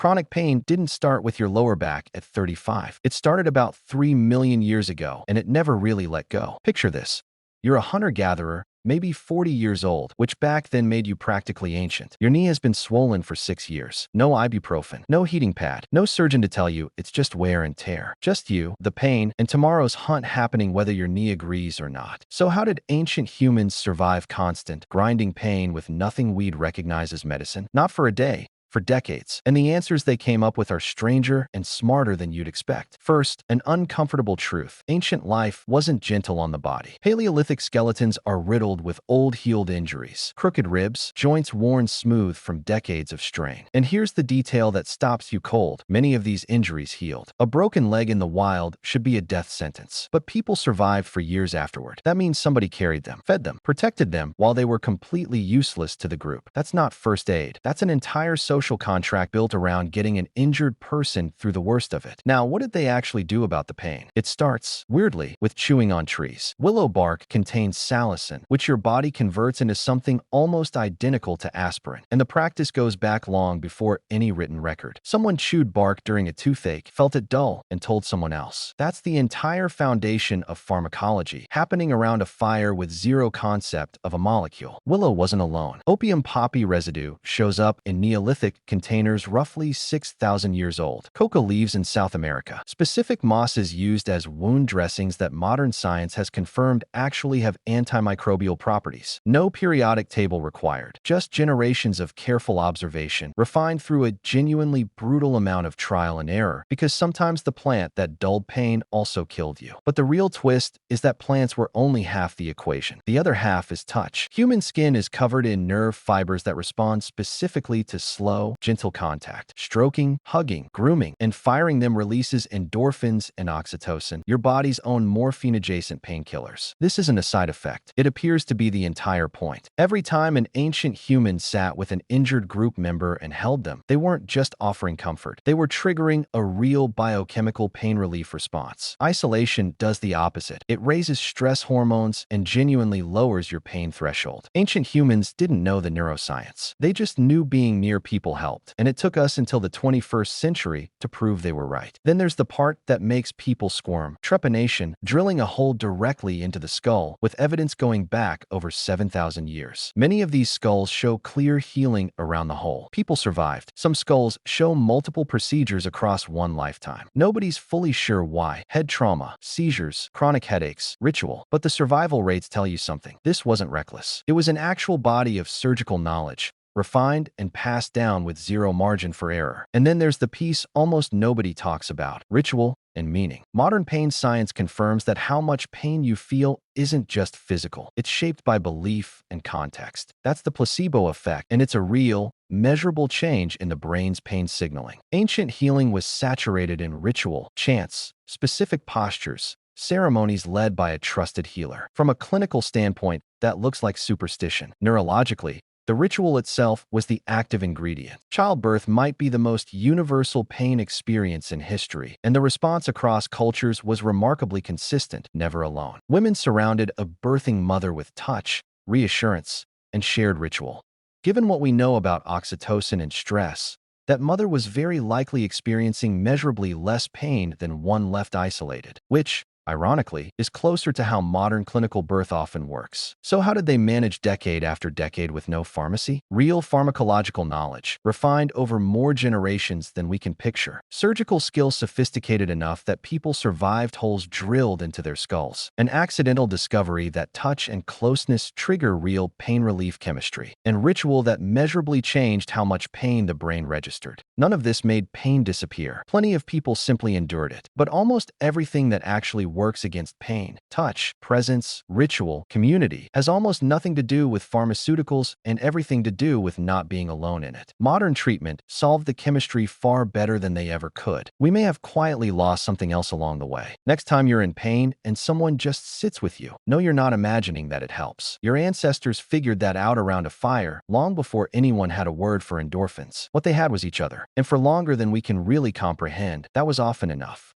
Chronic pain didn't start with your lower back at 35. It started about 3 million years ago, and it never really let go. Picture this. You're a hunter-gatherer, maybe 40 years old, which back then made you practically ancient. Your knee has been swollen for 6 years. No ibuprofen, no heating pad, no surgeon to tell you it's just wear and tear. Just you, the pain, and tomorrow's hunt happening whether your knee agrees or not. So how did ancient humans survive constant, grinding pain with nothing we'd recognize as medicine? Not for a day. For decades. And the answers they came up with are stranger and smarter than you'd expect. First, an uncomfortable truth. Ancient life wasn't gentle on the body. Paleolithic skeletons are riddled with old healed injuries, crooked ribs, joints worn smooth from decades of strain. And here's the detail that stops you cold. Many of these injuries healed. A broken leg in the wild should be a death sentence. But people survived for years afterward. That means somebody carried them, fed them, protected them while they were completely useless to the group. That's not first aid. That's an entire social contract built around getting an injured person through the worst of it. Now, what did they actually do about the pain? It starts, weirdly, with chewing on trees. Willow bark contains salicin, which your body converts into something almost identical to aspirin. And the practice goes back long before any written record. Someone chewed bark during a toothache, felt it dull, and told someone else. That's the entire foundation of pharmacology, happening around a fire with zero concept of a molecule. Willow wasn't alone. Opium poppy residue shows up in Neolithic containers roughly 6,000 years old. Coca leaves in South America. Specific mosses used as wound dressings that modern science has confirmed actually have antimicrobial properties. No periodic table required. Just generations of careful observation, refined through a genuinely brutal amount of trial and error, because sometimes the plant that dulled pain also killed you. But the real twist is that plants were only half the equation. The other half is touch. Human skin is covered in nerve fibers that respond specifically to slow, gentle contact. Stroking, hugging, grooming, and firing them releases endorphins and oxytocin, your body's own morphine-adjacent painkillers. This isn't a side effect. It appears to be the entire point. Every time an ancient human sat with an injured group member and held them, they weren't just offering comfort. They were triggering a real biochemical pain relief response. Isolation does the opposite. It raises stress hormones and genuinely lowers your pain threshold. Ancient humans didn't know the neuroscience. They just knew being near people helped, and it took us until the 21st century to prove they were right. Then there's the part that makes people squirm: trepanation, drilling a hole directly into the skull, with evidence going back over 7,000 years. Many of these skulls show clear healing around the hole. People survived. Some skulls show multiple procedures across one lifetime. Nobody's fully sure why. Head trauma, seizures, chronic headaches, ritual. But the survival rates tell you something. This wasn't reckless. It was an actual body of surgical knowledge, refined and passed down with zero margin for error. And then there's the piece almost nobody talks about: ritual and meaning. Modern pain science confirms that how much pain you feel isn't just physical. It's shaped by belief and context. That's the placebo effect, and it's a real, measurable change in the brain's pain signaling. Ancient healing was saturated in ritual, chants, specific postures, ceremonies led by a trusted healer. From a clinical standpoint, that looks like superstition. Neurologically, the ritual itself was the active ingredient. Childbirth might be the most universal pain experience in history, and the response across cultures was remarkably consistent: never alone. Women surrounded a birthing mother with touch, reassurance, and shared ritual. Given what we know about oxytocin and stress, that mother was very likely experiencing measurably less pain than one left isolated, which, ironically, is closer to how modern clinical birth often works. So how did they manage decade after decade with no pharmacy? Real pharmacological knowledge, refined over more generations than we can picture. Surgical skill sophisticated enough that people survived holes drilled into their skulls. An accidental discovery that touch and closeness trigger real pain relief chemistry. And ritual that measurably changed how much pain the brain registered. None of this made pain disappear. Plenty of people simply endured it. But almost everything that actually works against pain — touch, presence, ritual, community — has almost nothing to do with pharmaceuticals and everything to do with not being alone in it. Modern treatment solved the chemistry far better than they ever could. We may have quietly lost something else along the way. Next time you're in pain and someone just sits with you, know you're not imagining that it helps. Your ancestors figured that out around a fire long before anyone had a word for endorphins. What they had was each other. And for longer than we can really comprehend, that was often enough.